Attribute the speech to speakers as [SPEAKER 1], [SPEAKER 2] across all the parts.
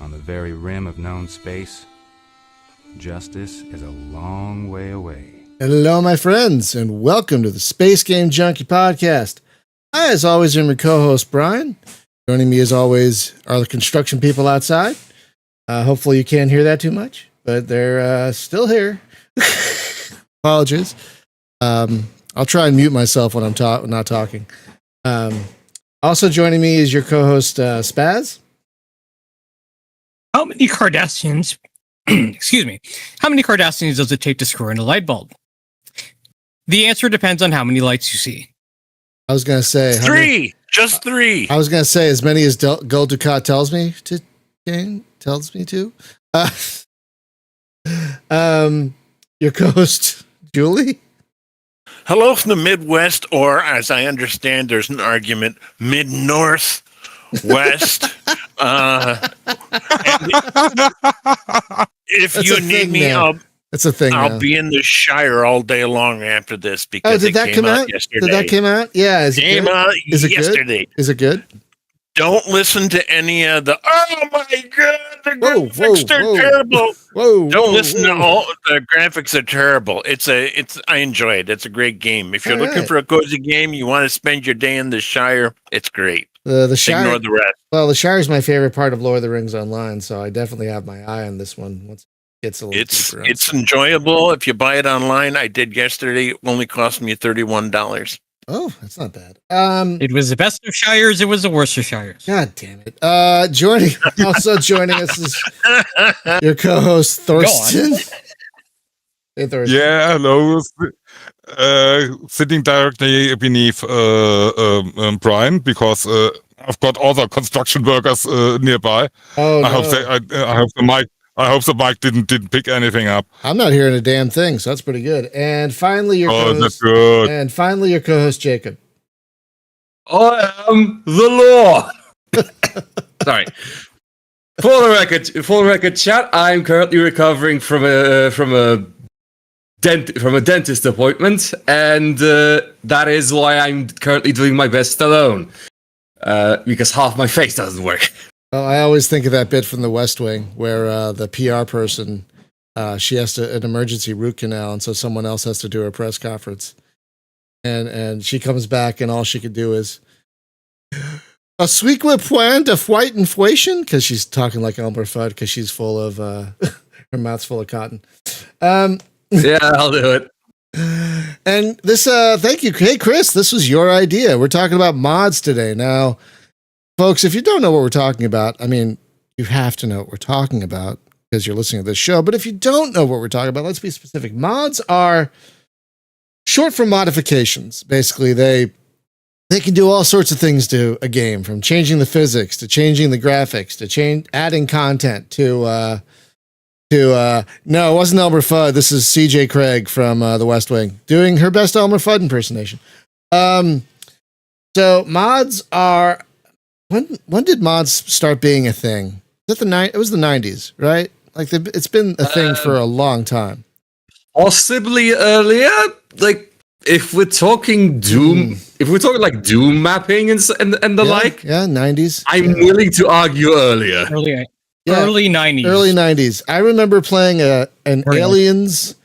[SPEAKER 1] On the very rim of known space, justice is a long way away.
[SPEAKER 2] Hello, my friends, and welcome to the Space Game Junkie Podcast. I, as always, am your co-host, Brian. Joining me, as always, are the construction people outside. Hopefully you can't hear that too much, but they're still here. Apologies. I'll try and mute myself when I'm not talking. Also joining me is your co-host, Spaz.
[SPEAKER 3] How many Cardassians, excuse me, how many Cardassians does it take to screw in a light bulb? The answer depends on how many lights you see.
[SPEAKER 2] I was going to say...
[SPEAKER 4] Just three.
[SPEAKER 2] I was going to say as many as Gul Dukat tells me to. Your co-host, Julie?
[SPEAKER 4] Hello from the Midwest, or as I understand, there's an argument, Mid-North, West. If
[SPEAKER 2] That's
[SPEAKER 4] you need me,
[SPEAKER 2] now. It's a thing.
[SPEAKER 4] I'll be in the Shire all day long after this because
[SPEAKER 2] did that come out
[SPEAKER 4] yesterday.
[SPEAKER 2] Did that come out? Yeah,
[SPEAKER 4] is it out yesterday.
[SPEAKER 2] Good? Is it good?
[SPEAKER 4] Don't listen to any of the, oh my God, the graphics are terrible. Don't listen to all the graphics are terrible. I enjoy it. It's a great game. If you're looking for a cozy game, you want to spend your day in the Shire, it's great.
[SPEAKER 2] The Shire,
[SPEAKER 4] ignore the rest.
[SPEAKER 2] Well, the Shire is my favorite part of Lord of the Rings Online, so I definitely have my eye on this one once it gets a little deeper.
[SPEAKER 4] It's enjoyable. If you buy it online, I did yesterday, it only cost me $31.
[SPEAKER 2] Oh, that's not bad.
[SPEAKER 3] It was the best of Shires. It was the worst of Shires.
[SPEAKER 2] God damn it. Joining us is your co-host, Thorsten. Hey, Thorsten.
[SPEAKER 5] Yeah, hello. Sitting directly beneath Brian because I've got other construction workers nearby.
[SPEAKER 2] Oh, no.
[SPEAKER 5] I hope the mic didn't pick anything up.
[SPEAKER 2] I'm not hearing a damn thing, so that's pretty good. And finally, your co-host.
[SPEAKER 5] That's good.
[SPEAKER 2] And finally, your co-host, Jacob.
[SPEAKER 6] I am the law. Sorry. For the record, chat. I'm currently recovering from a dentist appointment, and that is why I'm currently doing my best alone. Because half my face doesn't work.
[SPEAKER 2] Well, I always think of that bit from The West Wing where the PR person, she has an emergency root canal, and so someone else has to do her press conference. And she comes back, and all she could do is, a sweet point of white inflation? Because she's talking like Elmer Fudd, because she's full of, her mouth's full of cotton.
[SPEAKER 6] Yeah, I'll do it.
[SPEAKER 2] And this, thank you. Hey, Chris, this was your idea. We're talking about mods today. Now, folks, if you don't know what we're talking about, I mean, you have to know what we're talking about because you're listening to this show. But if you don't know what we're talking about, let's be specific. Mods are short for modifications. Basically, they can do all sorts of things to a game, from changing the physics to changing the graphics to adding content to no, it wasn't Elmer Fudd. This is CJ Craig from The West Wing doing her best Elmer Fudd impersonation. So mods are. When did mods start being a thing? It was the 90s, right? Like it's been a thing for a long time.
[SPEAKER 6] Possibly earlier. Like if we're talking Doom, if we're talking like Doom mapping and the like.
[SPEAKER 2] Yeah, 90s.
[SPEAKER 6] I'm willing to argue earlier.
[SPEAKER 3] Early 90s.
[SPEAKER 2] Early 90s. I remember playing an Aliens.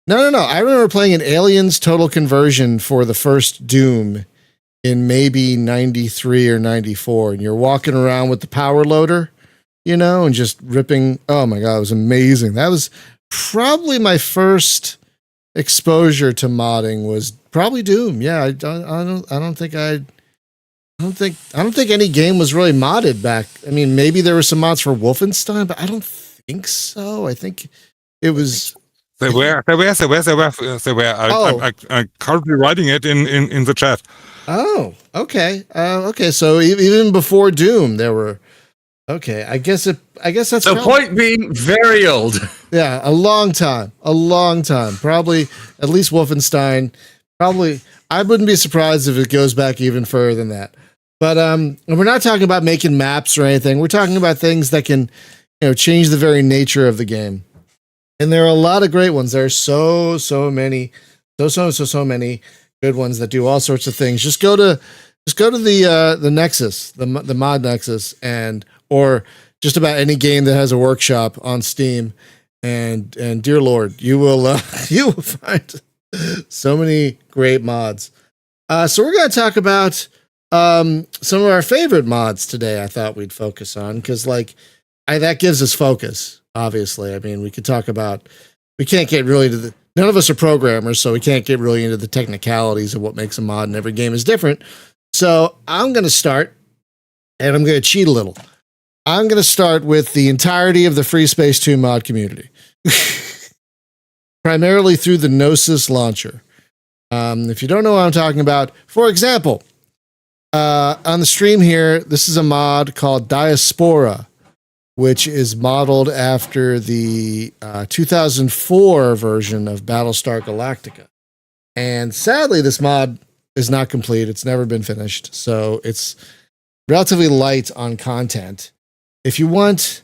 [SPEAKER 2] No. I remember playing an Aliens Total Conversion for the first Doom in maybe 93 or 94, and you're walking around with the power loader, and just ripping. Oh my God, it was amazing. That was probably my first exposure to modding was probably Doom. Yeah, I don't think any game was really modded back. I mean, maybe there were some mods for Wolfenstein, but I don't think so. I think it was.
[SPEAKER 5] There were. I'm currently writing it in the chat.
[SPEAKER 2] Oh, okay. Okay. So even before Doom, there were. Okay, I guess that's
[SPEAKER 6] the point being very old.
[SPEAKER 2] Yeah, a long time. Probably at least Wolfenstein. Probably, I wouldn't be surprised if it goes back even further than that. But we're not talking about making maps or anything. We're talking about things that can, change the very nature of the game. And there are a lot of great ones. There are so many good ones that do all sorts of things. Just go to the Nexus, the mod Nexus, or just about any game that has a workshop on Steam, and dear Lord, you will find so many great mods. So we're going to talk about some of our favorite mods today. I thought we'd focus on because that gives us focus. Obviously, I mean, we can't get really to none of us are programmers, so we can't get really into the technicalities of what makes a mod, and every game is different. So I'm going to start, and I'm going to cheat a little. I'm going to start with the entirety of the Free Space 2 mod community, primarily through the Gnosis launcher. If you don't know what I'm talking about, for example, on the stream here, this is a mod called Diaspora, which is modeled after the 2004 version of Battlestar Galactica. And sadly, this mod is not complete. It's never been finished. So it's relatively light on content. If you want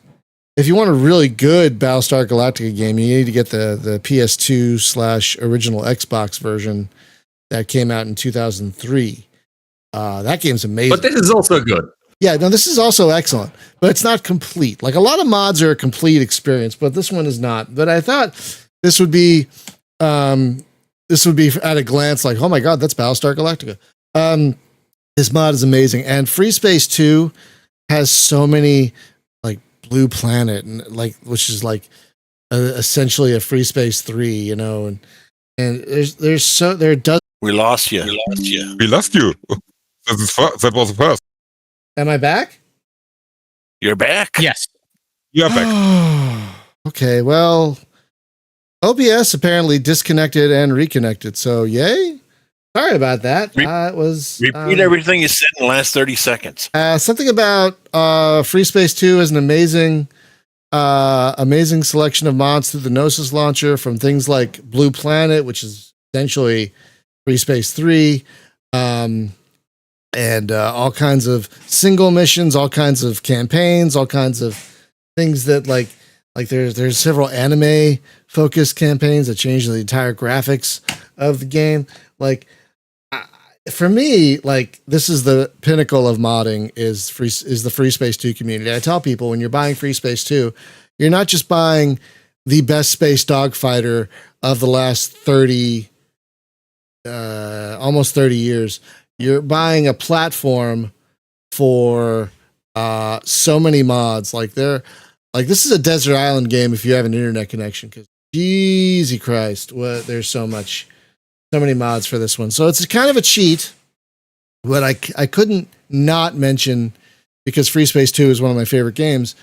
[SPEAKER 2] a really good Battlestar Galactica game, you need to get the PS2 / original Xbox version that came out in 2003. That game's amazing.
[SPEAKER 6] But this is also good.
[SPEAKER 2] Yeah, no, this is also excellent, but it's not complete. Like a lot of mods are a complete experience, but this one is not. But I thought this would be at a glance like, oh my God, that's Battlestar Galactica. This mod is amazing. And Free Space 2 has so many like Blue Planet and which is essentially a Free Space 3, and there does.
[SPEAKER 4] We lost you.
[SPEAKER 5] We lost you. That was the first.
[SPEAKER 2] Am I back?
[SPEAKER 4] You're back.
[SPEAKER 3] Yes.
[SPEAKER 5] You're back.
[SPEAKER 2] Okay, well, OBS apparently disconnected and reconnected, so yay. Sorry about that.
[SPEAKER 4] Repeat everything you said in the last 30 seconds.
[SPEAKER 2] Something about Free Space 2 is an amazing selection of mods through the Gnosis launcher, from things like Blue Planet, which is essentially Free Space 3, and all kinds of single missions, all kinds of campaigns, all kinds of things that like there's several anime focused campaigns that change the entire graphics of the game. For me, this is the pinnacle of modding is the Free Space 2 community. I tell people, when you're buying Free Space 2, you're not just buying the best space dogfighter of the last almost 30 years. You're buying a platform for so many mods. This is a desert island game if you have an internet connection, because Jesus Christ, there's so many mods for this one. So it's kind of a cheat, but I couldn't not mention, because Free Space 2 is one of my favorite games,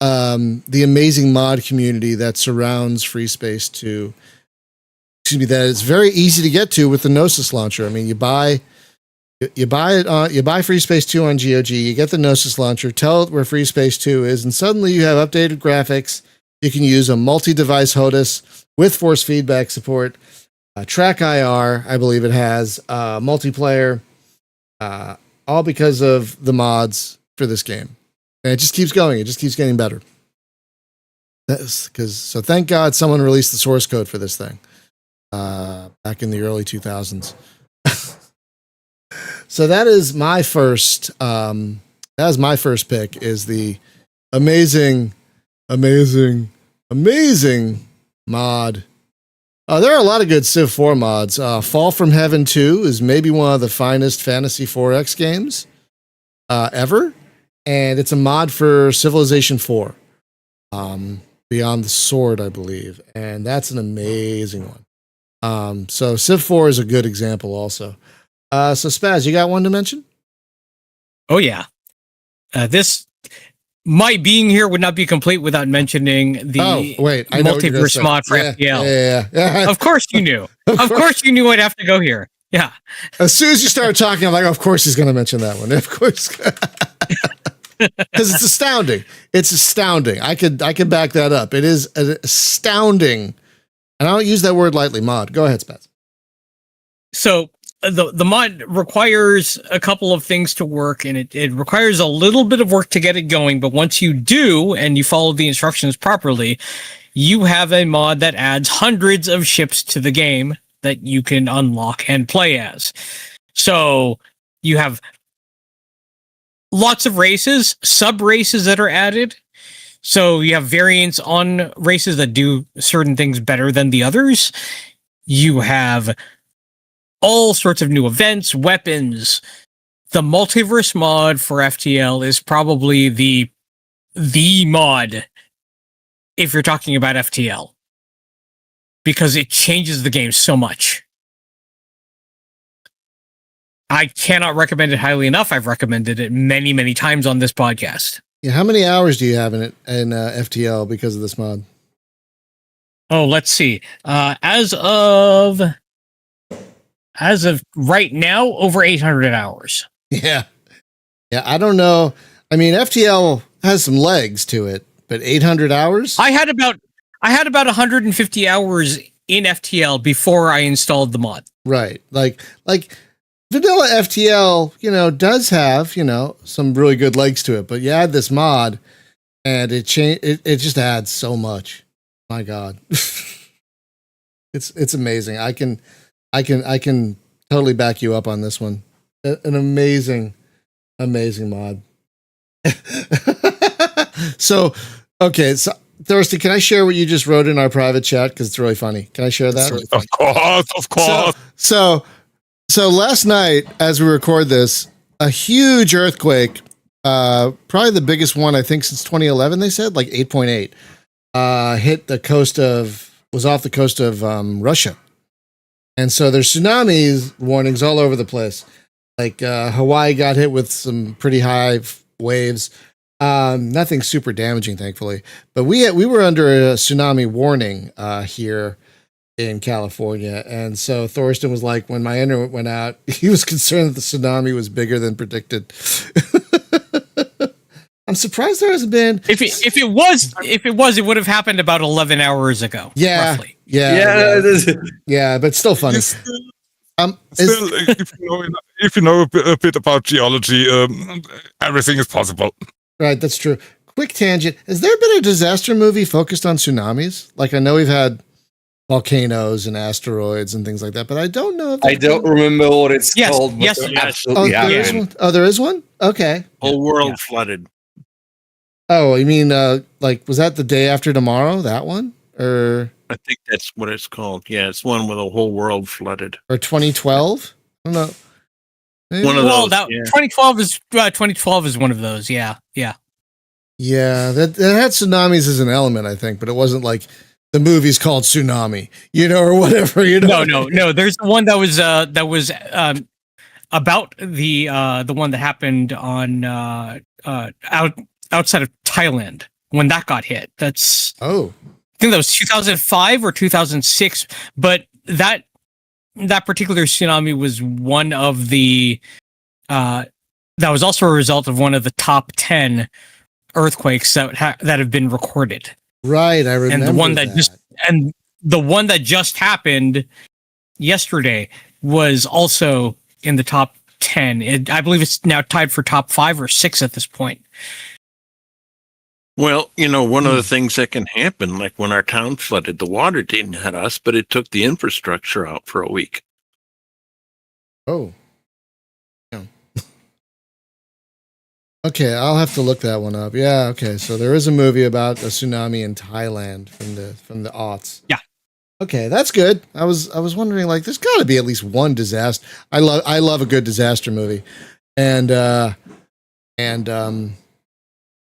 [SPEAKER 2] the amazing mod community that surrounds Free Space 2. That it's very easy to get to with the Gnosis launcher. I mean, you buy Free Space 2 on GOG, you get the Gnosis launcher, tell it where Free Space 2 is, and suddenly you have updated graphics. You can use a multi-device HOTAS with force feedback support, track IR, I believe it has, multiplayer, all because of the mods for this game. And it just keeps going. It just keeps getting better. So thank God someone released the source code for this thing back in the early 2000s. So that is my first. Pick. Is the amazing mod. There are a lot of good Civ 4 mods. Fall from Heaven 2 is maybe one of the finest Fantasy 4X games ever, and it's a mod for Civilization 4, Beyond the Sword, I believe, and that's an amazing one. So Civ 4 is a good example also. So Spaz, you got one to mention?
[SPEAKER 3] Oh yeah. My being here would not be complete without mentioning the multiverse mod for FPL.
[SPEAKER 2] Yeah.
[SPEAKER 3] Of course you knew. Of course you knew I'd have to go here. Yeah.
[SPEAKER 2] As soon as you started talking, I'm like, of course he's going to mention that one. Of course. Because it's astounding. It's astounding. I could back that up. It is astounding. And I don't use that word lightly, mod. Go ahead, Spaz.
[SPEAKER 3] So the mod requires a couple of things to work, and it requires a little bit of work to get it going. But once you do, and you follow the instructions properly, you have a mod that adds hundreds of ships to the game that you can unlock and play as. So you have lots of races, sub races that are added. So you have variants on races that do certain things better than the others. You have all sorts of new events, weapons. The multiverse mod for FTL is probably the mod if you're talking about FTL, because it changes the game so much. I cannot recommend it highly enough. I've recommended it many, many times on this podcast.
[SPEAKER 2] Yeah, how many hours do you have in it in FTL because of this mod?
[SPEAKER 3] Oh, let's see. As of right now, over 800 hours.
[SPEAKER 2] Yeah. I don't know. I mean, FTL has some legs to it, but 800 hours?
[SPEAKER 3] I had about 150 hours in FTL before I installed the mod.
[SPEAKER 2] Right. Like vanilla FTL, does have, some really good legs to it, but you add this mod and it just adds so much. My God. It's amazing. I can totally back you up on this one. An amazing mod. So Thirsty, can I share what you just wrote in our private chat? Because it's really funny. Can I share that?
[SPEAKER 5] Really of course.
[SPEAKER 2] So last night, as we record this, a huge earthquake, probably the biggest one I think since 2011. They said like 8.8, hit was off the coast of Russia, and so there's tsunami warnings all over the place. Like Hawaii got hit with some pretty high waves. Nothing super damaging, thankfully. But we were under a tsunami warning here in California, and so Thorsten was like, when my internet went out, he was concerned that the tsunami was bigger than predicted. I'm surprised there hasn't been.
[SPEAKER 3] If it was, it would have happened about 11 hours ago.
[SPEAKER 2] Yeah,
[SPEAKER 3] roughly.
[SPEAKER 2] Yeah, but still funny.
[SPEAKER 5] If you know a bit about geology, everything is possible.
[SPEAKER 2] Right, that's true. Quick tangent. Has there been a disaster movie focused on tsunamis? Like, I know we've had volcanoes and asteroids and things like that, but I don't know.
[SPEAKER 6] I don't remember what it's called.
[SPEAKER 3] Yes.
[SPEAKER 2] There is one? Okay.
[SPEAKER 4] Whole world flooded.
[SPEAKER 2] Oh, you mean, was that The Day After Tomorrow? That one? Or
[SPEAKER 4] I think that's what it's called. Yeah, it's one where the whole world flooded.
[SPEAKER 2] Or 2012? I don't know. Maybe.
[SPEAKER 4] One of those.
[SPEAKER 3] 2012 is one of those. Yeah.
[SPEAKER 2] Yeah, that had tsunamis as an element, I think, but it wasn't like the movie's called Tsunami, or whatever.
[SPEAKER 3] No. There's one that was about the one that happened on outside of Thailand when that got hit. I think that was 2005 or 2006. But that particular tsunami was one of the that was also a result of one of the top 10 earthquakes that have been recorded.
[SPEAKER 2] Right, I remember.
[SPEAKER 3] And the one that just happened yesterday was also in the top 10. I believe it's now tied for top 5 or 6 at this point.
[SPEAKER 4] Well, one of the things that can happen, like when our town flooded, the water didn't hit us, but it took the infrastructure out for a week.
[SPEAKER 2] Oh. Yeah. Okay, I'll have to look that one up. Yeah, okay. So there is a movie about a tsunami in Thailand from the aughts.
[SPEAKER 3] Yeah.
[SPEAKER 2] Okay, that's good. I was wondering, like, there's got to be at least one disaster. I love a good disaster movie, and yeah,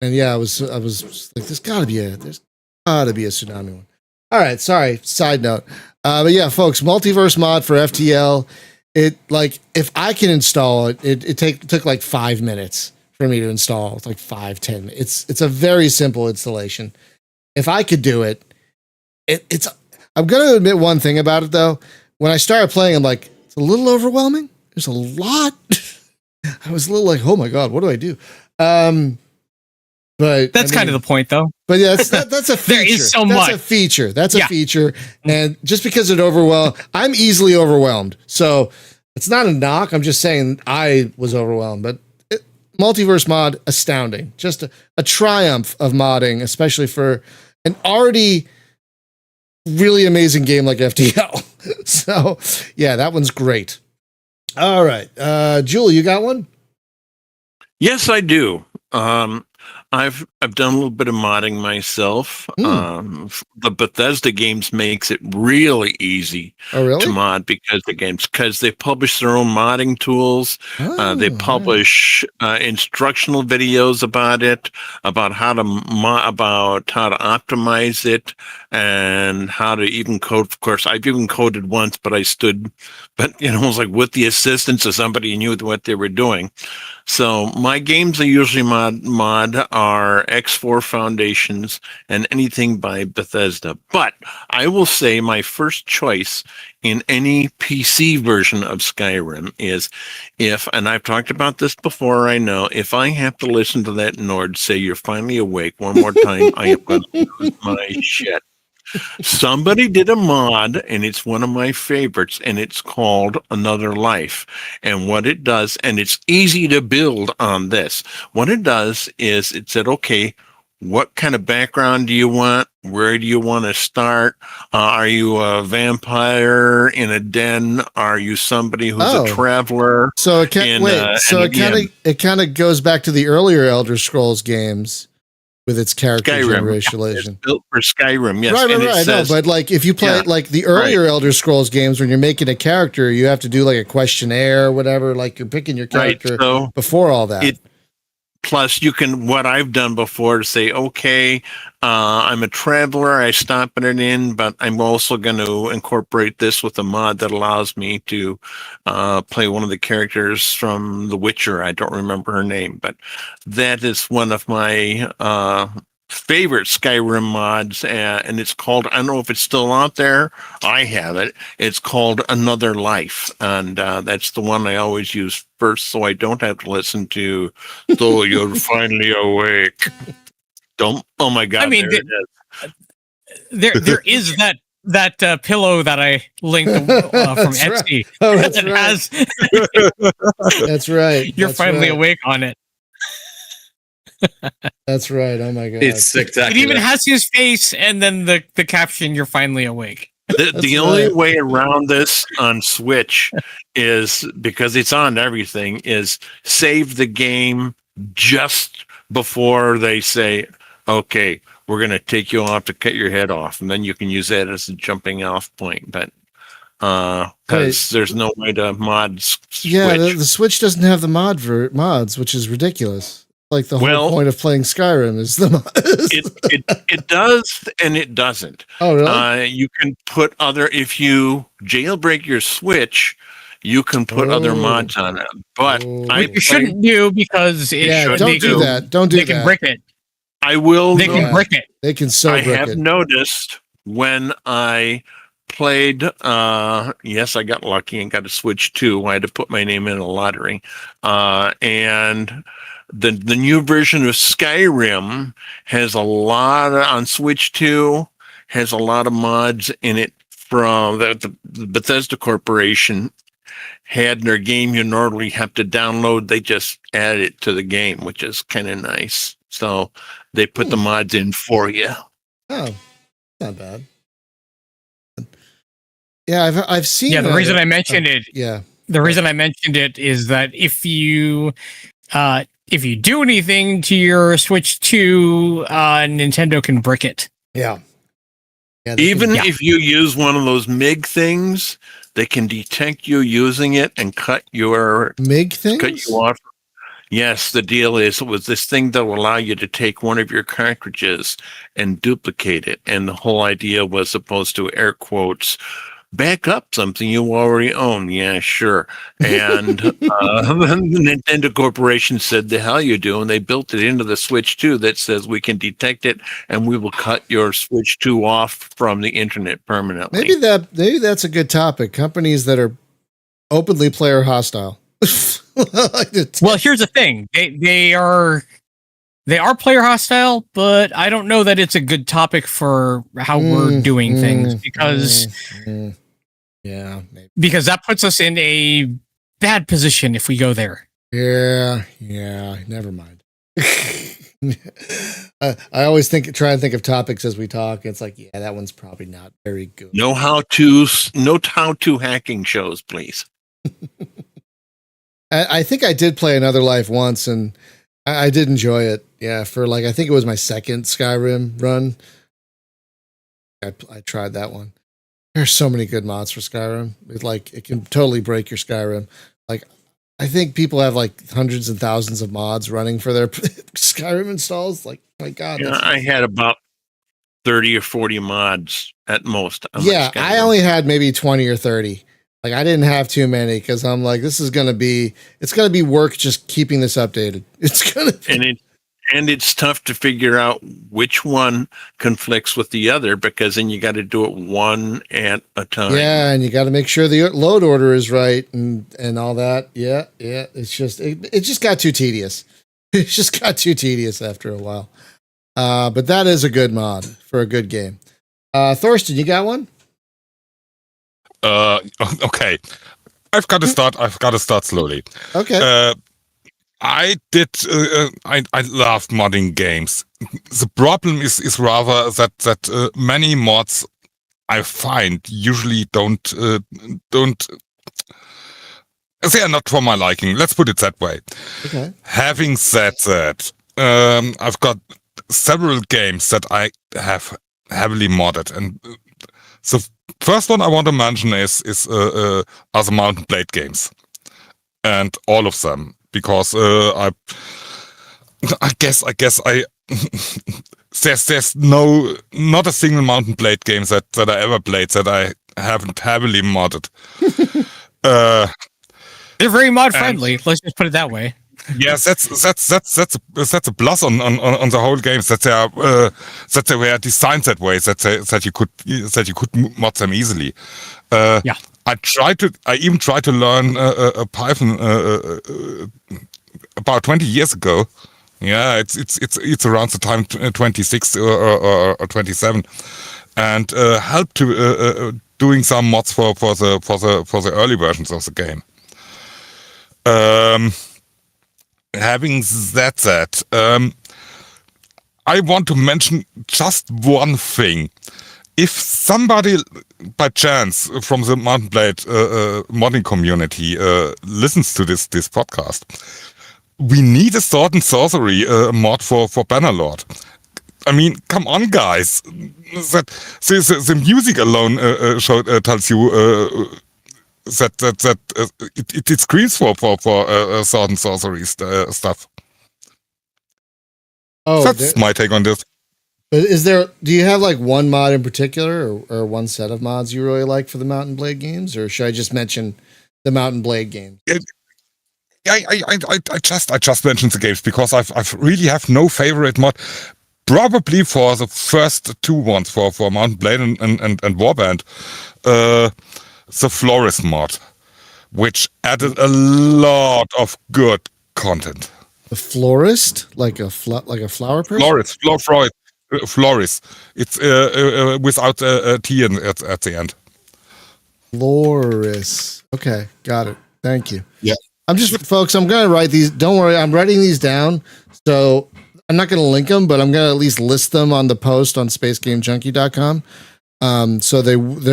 [SPEAKER 2] I was like, there's got to be a tsunami one. All right, sorry. Side note, but yeah, folks, multiverse mod for FTL. It, like, if I can install it, it took like 5 minutes for me to install. It's like 5-10 minutes. It's a very simple installation. If I could do it, it's. I'm going to admit one thing about it, though. When I started playing, I'm like, it's a little overwhelming. There's a lot. I was a little like, oh my God, what do I do? But
[SPEAKER 3] that's kind of the point, though.
[SPEAKER 2] But yeah, that's a feature.
[SPEAKER 3] There is so much.
[SPEAKER 2] That's a feature. That's a feature. And just because it overwhelmed, I'm easily overwhelmed. So it's not a knock. I'm just saying I was overwhelmed. But multiverse mod, astounding. Just a triumph of modding, especially for an already really amazing game like FTL. So yeah, that one's great. All right. Julie, you got one?
[SPEAKER 4] Yes, I do. I've done a little bit of modding myself. The Bethesda games makes it really easy to mod because they publish their own modding tools. They publish instructional videos about it, about how to optimize it, and how to even code. Of course, I've even coded once, but it was like with the assistance of somebody who knew what they were doing. So my games I usually mod are X4 Foundations and anything by Bethesda. But I will say my first choice in any PC version of Skyrim is and I've talked about this before, I know, if I have to listen to that Nord say you're finally awake one more time, I am going to lose my shit. Somebody did a mod, and it's one of my favorites, and it's called Another Life. And what it does, and it's easy to build on this, what it does is it said, okay, what kind of background do you want? Where do you want to start? Are you a vampire in a den? Are you somebody who's a traveler?
[SPEAKER 2] So it kind of goes back to the earlier Elder Scrolls games. With its character generation.
[SPEAKER 4] It's built for Skyrim, yes.
[SPEAKER 2] Right. No, but like if you play like the earlier Elder Scrolls games, when you're making a character, you have to do like a questionnaire or whatever, like you're picking your character before all that.
[SPEAKER 4] Plus, you can, what I've done before, to say, okay, I'm a traveler, I stop it in, but I'm also going to incorporate this with a mod that allows me to play one of the characters from The Witcher. I don't remember her name, but that is one of my favorite Skyrim mods, and it's called, I don't know if it's still out there, I have it, it's called Another Life, and that's the one I always use first, so I don't have to listen to "So You're Finally Awake." Oh my God,
[SPEAKER 3] I mean, there is that pillow that I linked from Etsy.
[SPEAKER 2] Right. Oh, that's right. That's right.
[SPEAKER 3] You're finally awake on it.
[SPEAKER 2] That's right. Oh my God.
[SPEAKER 6] It's spectacular.
[SPEAKER 3] It even has his face and then the caption, "You're finally awake."
[SPEAKER 4] The only way around this on Switch is, because it's on everything, is save the game just before they say, okay, we're going to take you off to cut your head off. And then you can use that as a jumping off point. But because there's no way to mod Switch.
[SPEAKER 2] Yeah, the Switch doesn't have the mods, which is ridiculous. Like the whole point of playing Skyrim is the
[SPEAKER 4] it does and it doesn't.
[SPEAKER 2] Oh, really?
[SPEAKER 4] You can put if you jailbreak your Switch, you can put other mods on it. But
[SPEAKER 3] you shouldn't do, because
[SPEAKER 2] don't do that. Don't do that.
[SPEAKER 3] They can brick it.
[SPEAKER 4] I will.
[SPEAKER 3] They can brick it.
[SPEAKER 2] They can brick it.
[SPEAKER 4] I have noticed when I played, yes, I got lucky and got a Switch 2. I had to put my name in a lottery. And the new version of Skyrim has a lot on Switch 2, has a lot of mods in it from the Bethesda Corporation had in their game you normally have to download. They just add it to the game, which is kind of nice. So they put the mods in for you.
[SPEAKER 2] Oh, not bad. Yeah, I've seen.
[SPEAKER 3] Yeah, the reason I mentioned it.
[SPEAKER 2] Yeah,
[SPEAKER 3] the reason I mentioned it is that if you do anything to your Switch 2, Nintendo can brick it.
[SPEAKER 2] Yeah.
[SPEAKER 4] Even if you use one of those MIG things, they can detect you using it and cut your
[SPEAKER 2] MIG things.
[SPEAKER 4] Cut you off. Yes, the deal is, it was this thing that will allow you to take one of your cartridges and duplicate it. And the whole idea was supposed to, air quotes, back up something you already own. Yeah, sure. And the Nintendo Corporation said, the hell you do. And they built it into the Switch 2 that says we can detect it and we will cut your Switch 2 off from the internet permanently.
[SPEAKER 2] Maybe that's a good topic. Companies that are openly player hostile.
[SPEAKER 3] Well, here's the thing. They are player hostile, but I don't know that it's a good topic for how we're doing things, because because that puts us in a bad position if we go there.
[SPEAKER 2] Yeah, never mind. I always try and think of topics as we talk. It's like, yeah, that one's probably not very good.
[SPEAKER 4] No how-to hacking shows, please.
[SPEAKER 2] I think I did play Another Life once, and I did enjoy it. Yeah, for like I think it was my second Skyrim run. I tried that one. There's so many good mods for Skyrim. It can totally break your Skyrim. Like I think people have like hundreds and thousands of mods running for their Skyrim installs. Like my God,
[SPEAKER 4] Yeah, I had about 30 or 40 mods at most.
[SPEAKER 2] Yeah, I only had maybe 20 or 30. Like I didn't have too many because I'm like, it's gonna be work just keeping this updated. It's gonna be.
[SPEAKER 4] And it's tough to figure out which one conflicts with the other because then you got to do it one at a time.
[SPEAKER 2] Yeah, and you got to make sure the load order is right and all that. Yeah. It's just it just got too tedious. It just got too tedious after a while. But that is a good mod for a good game. Thorsten, you got one?
[SPEAKER 5] Okay. I've got to start slowly.
[SPEAKER 2] Okay.
[SPEAKER 5] I love modding games. The problem is rather that many mods I find usually don't they are not for my liking. Let's put it that way.
[SPEAKER 2] Okay.
[SPEAKER 5] Having said that, I've got several games that I have heavily modded, and the first one I want to mention are the Mountain Blade games, and all of them. Because I guess there's not a single Mountain Blade game that I ever played that I haven't heavily modded.
[SPEAKER 3] They're very mod friendly. Let's just put it that way.
[SPEAKER 5] Yes, that's a plus on the whole games that they were designed that way that you could mod them easily.
[SPEAKER 3] Yeah.
[SPEAKER 5] I even tried to learn Python about 20 years ago. Yeah, it's around the time 26 or 27, and helped to doing some mods for the early versions of the game. Having that said, I want to mention just one thing. If somebody, by chance, from the Mountain Blade modding community listens to this podcast, we need a sword and sorcery mod for Bannerlord. I mean, come on, guys! The music alone tells you that it screams for sword and sorcery stuff.
[SPEAKER 2] Oh,
[SPEAKER 5] that's my take on this.
[SPEAKER 2] Do you have like one mod in particular or one set of mods you really like for the Mountain Blade games, or should I just mention the Mountain Blade games?
[SPEAKER 5] I just mentioned the games because I've really have no favorite mod. Probably for the first two ones for Mountain Blade and Warband, the Florist mod, which added a lot of good content.
[SPEAKER 2] The Florist, like a flower person?
[SPEAKER 5] Florist. It's without a T at the end.
[SPEAKER 2] Florist. Okay, got it. Thank you.
[SPEAKER 5] Yeah.
[SPEAKER 2] I'm going to write these. Don't worry, I'm writing these down. So I'm not going to link them, but I'm going to at least list them on the post on spacegamejunkie.com. So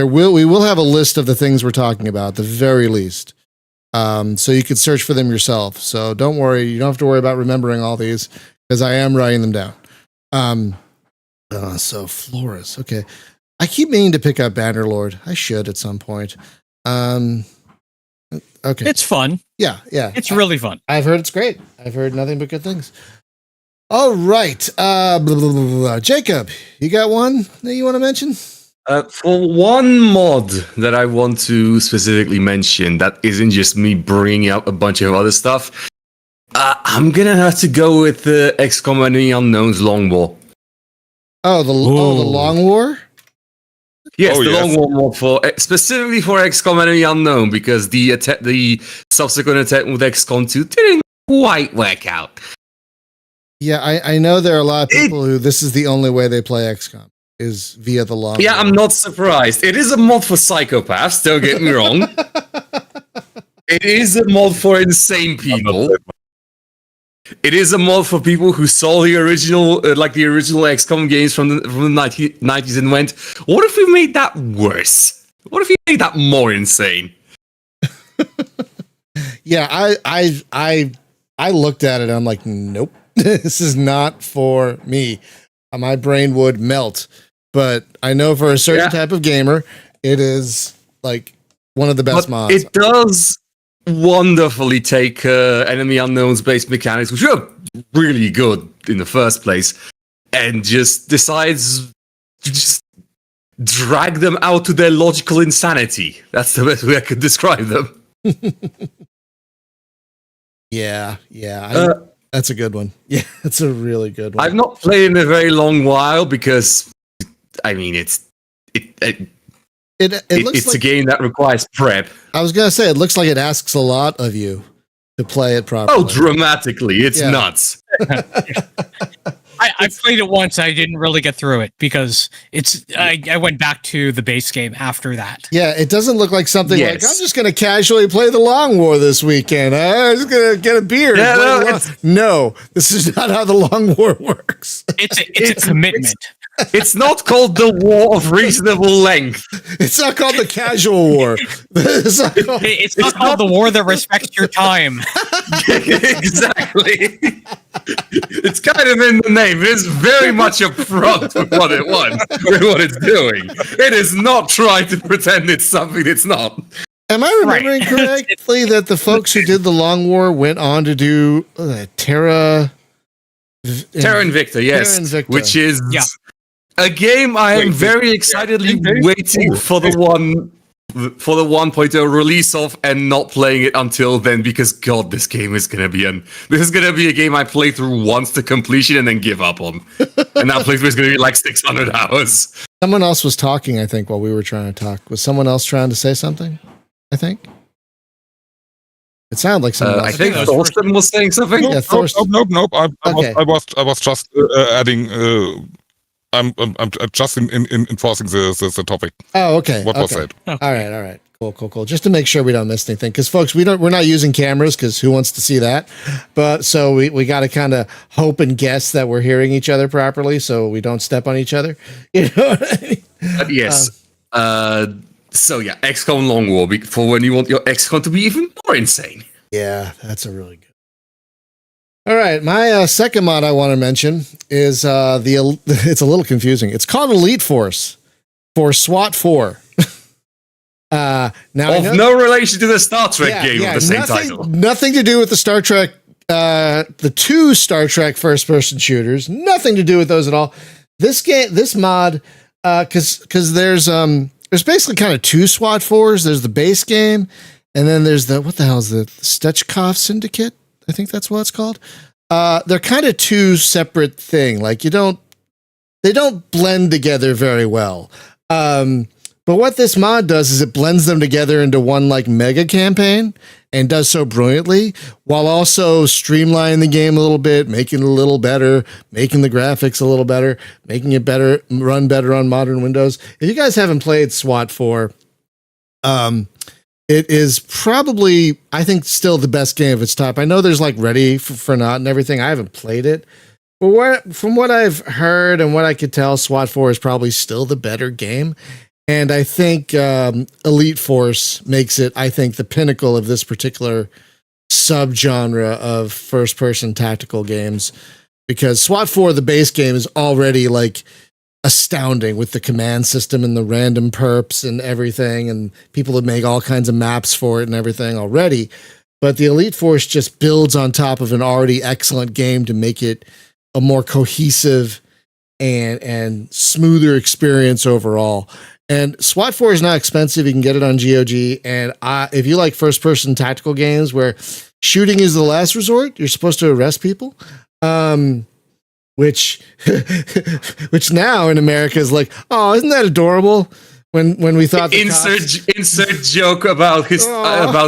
[SPEAKER 2] we will have a list of the things we're talking about, at the very least. So you could search for them yourself. So don't worry, you don't have to worry about remembering all these because I am writing them down. So Florist. Okay. I keep meaning to pick up Bannerlord. I should at some point. Okay.
[SPEAKER 3] It's fun.
[SPEAKER 2] Yeah.
[SPEAKER 3] It's really fun.
[SPEAKER 2] I've heard it's great. I've heard nothing but good things. All right. Jacob, you got one that you want to mention?
[SPEAKER 6] For one mod that I want to specifically mention that isn't just me bringing up a bunch of other stuff, I'm going to have to go with the XCOM Enemy Unknown's Long War.
[SPEAKER 2] The Long War?
[SPEAKER 6] Yes, Long War mod specifically for XCOM Enemy Unknown, because the subsequent attempt with XCOM 2 didn't quite work out.
[SPEAKER 2] Yeah, I know there are a lot of people who this is the only way they play XCOM is via the Long War.
[SPEAKER 6] I'm not surprised. It is a mod for psychopaths, don't get me wrong. It is a mod for insane people. It is a mod for people who saw the original, the original XCOM games from the 90s and went, what if we made that worse? What if we made that more insane?
[SPEAKER 2] Yeah, I looked at it and I'm like, nope. This is not for me. My brain would melt. But I know for a certain type of gamer, it is like one of the best mods.
[SPEAKER 6] It does wonderfully take enemy unknowns based mechanics, which are really good in the first place, and just decides to just drag them out to their logical insanity. That's the best way I could describe them.
[SPEAKER 2] Yeah. That's a good one. Yeah, that's a really good one.
[SPEAKER 6] I've not played in a very long while because, I mean, it's
[SPEAKER 2] like,
[SPEAKER 6] a game that requires prep.
[SPEAKER 2] I was gonna say it looks like it asks a lot of you to play it properly.
[SPEAKER 6] Oh, dramatically, it's nuts.
[SPEAKER 3] I played it once. I didn't really get through it because I went back to the base game after that.
[SPEAKER 2] Yeah, it doesn't look like something like, I'm just going to casually play the Long War this weekend. I'm just going to get a beer. No, this is not how the Long War works.
[SPEAKER 3] It's a commitment.
[SPEAKER 6] It's not called the War of Reasonable Length.
[SPEAKER 2] It's not called the Casual War.
[SPEAKER 3] It's not called the war that respects your time.
[SPEAKER 6] Exactly. It's kind of in the name. It is very much upfront with what it wants, with what it's doing. It is not trying to pretend it's something it's not.
[SPEAKER 2] Am I remembering correctly that the folks who did the Long War went on to do Terra
[SPEAKER 6] Invicta, yes.
[SPEAKER 2] Terra Invicta.
[SPEAKER 6] Which is a game I am very excitedly waiting for the 1.0 release of, and not playing it until then, because God, this game is gonna be a game I play through once to completion and then give up on. And that playthrough is gonna be like 600 hours.
[SPEAKER 2] Someone else was talking, I think, while we were trying to talk. Was someone else trying to say something? I think it sounded like someone else.
[SPEAKER 6] I think Thorsten was saying something.
[SPEAKER 2] Yeah, Thorsten.
[SPEAKER 5] Nope. I was just adding. I'm just enforcing the topic.
[SPEAKER 2] Oh, okay.
[SPEAKER 5] What was said?
[SPEAKER 2] All right. Cool. Just to make sure we don't miss anything, because folks, we're not using cameras, because who wants to see that? But so we got to kind of hope and guess that we're hearing each other properly, so we don't step on each other. You know what I mean?
[SPEAKER 6] Yes. So yeah, XCOM Long War for when you want your XCOM to be even more insane.
[SPEAKER 2] Yeah, that's a really good. All right, my second mod I want to mention is it's a little confusing. It's called Elite Force for SWAT 4. Now
[SPEAKER 6] no relation to the Star Trek game with the same title.
[SPEAKER 2] Nothing to do with the Star Trek, the two Star Trek first-person shooters. Nothing to do with those at all. This mod, because there's basically kind of two SWAT 4s. There's the base game, and then there's what the hell is the Stechkov Syndicate? I think that's what it's called. They're kind of two separate things. Like they don't blend together very well. But what this mod does is it blends them together into one like mega campaign, and does so brilliantly, while also streamlining the game a little bit, making it a little better, making the graphics a little better, making it run better on modern Windows. If you guys haven't played SWAT 4, it is probably, I think, still the best game of its type. I know there's like Ready for Not and everything. I haven't played it. But from what I've heard and what I could tell, SWAT 4 is probably still the better game. And I think Elite Force makes it, I think, the pinnacle of this particular subgenre of first-person tactical games. Because SWAT 4, the base game, is already like astounding with the command system and the random perps and everything, and people that make all kinds of maps for it and everything already. But the Elite Force just builds on top of an already excellent game to make it a more cohesive and smoother experience overall. And SWAT 4 is not expensive. You can get it on GOG. And if you like first-person tactical games where shooting is the last resort, you're supposed to arrest people. Which now in America is like, oh, isn't that adorable? When we thought the
[SPEAKER 6] insert joke about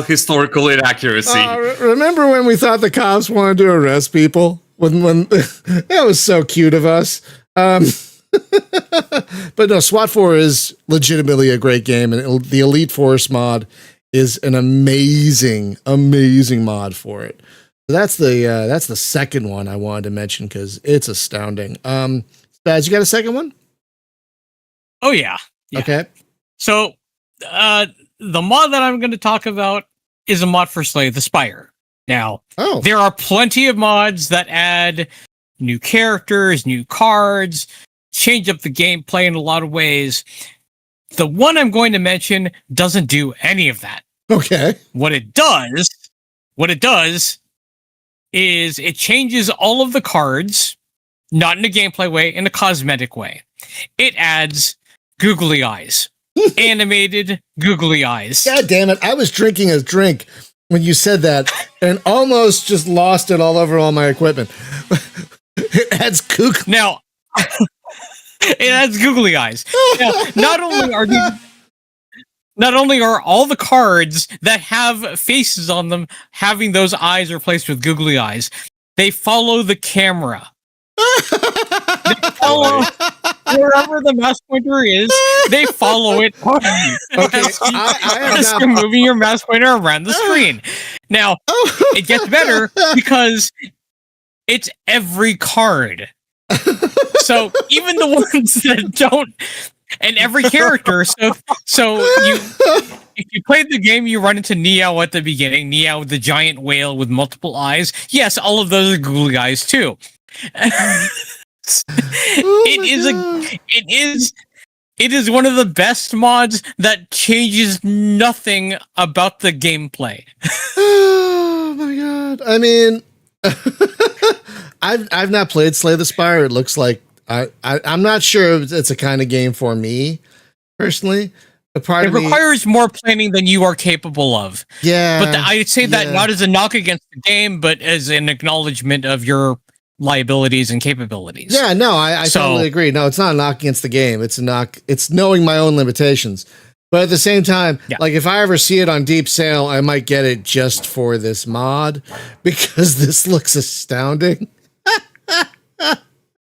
[SPEAKER 6] historical inaccuracy.
[SPEAKER 2] Remember when we thought the cops wanted to arrest people? When that was so cute of us. But no, SWAT 4 is legitimately a great game, and the Elite Force mod is an amazing mod for it. That's the second one I wanted to mention because it's astounding. Spaz, you got a second one?
[SPEAKER 3] Oh yeah.
[SPEAKER 2] Okay.
[SPEAKER 3] So the mod that I'm going to talk about is a mod for Slay the Spire. Now,
[SPEAKER 2] Oh,
[SPEAKER 3] there are plenty of mods that add new characters, new cards, change up the gameplay in a lot of ways. The one I'm going to mention doesn't do any of that.
[SPEAKER 2] okay.
[SPEAKER 3] What it does is it changes all of the cards, not in a gameplay way, in a cosmetic way. It adds googly eyes. Animated googly eyes.
[SPEAKER 2] God damn it. I was drinking a drink when you said that and almost just lost it all over all my equipment. It adds googly.
[SPEAKER 3] Now, it adds googly eyes. Now, not only are all the cards that have faces on them having those eyes replaced with googly eyes, they follow the camera. They follow wherever the mouse pointer is, they follow it.
[SPEAKER 2] Okay,
[SPEAKER 3] As you're moving your mouse pointer around the screen. Now, it gets better because it's every card. So even the ones that don't, and every character. So if you played the game, you run into Neo at the beginning. Neo, the giant whale with multiple eyes. Yes, all of those are googly eyes too. It is one of the best mods that changes nothing about the gameplay.
[SPEAKER 2] Oh my god. I mean, I've not played Slay the Spire. It looks like I'm not sure if it's a kind of game for me personally. It
[SPEAKER 3] requires more planning than you are capable of.
[SPEAKER 2] Yeah.
[SPEAKER 3] But I'd say that not as a knock against the game, but as an acknowledgement of your liabilities and capabilities.
[SPEAKER 2] Yeah, no, I totally agree. No, it's not a knock against the game. It's a knock. It's knowing my own limitations. But at the same time, like if I ever see it on deep sale, I might get it just for this mod because this looks astounding.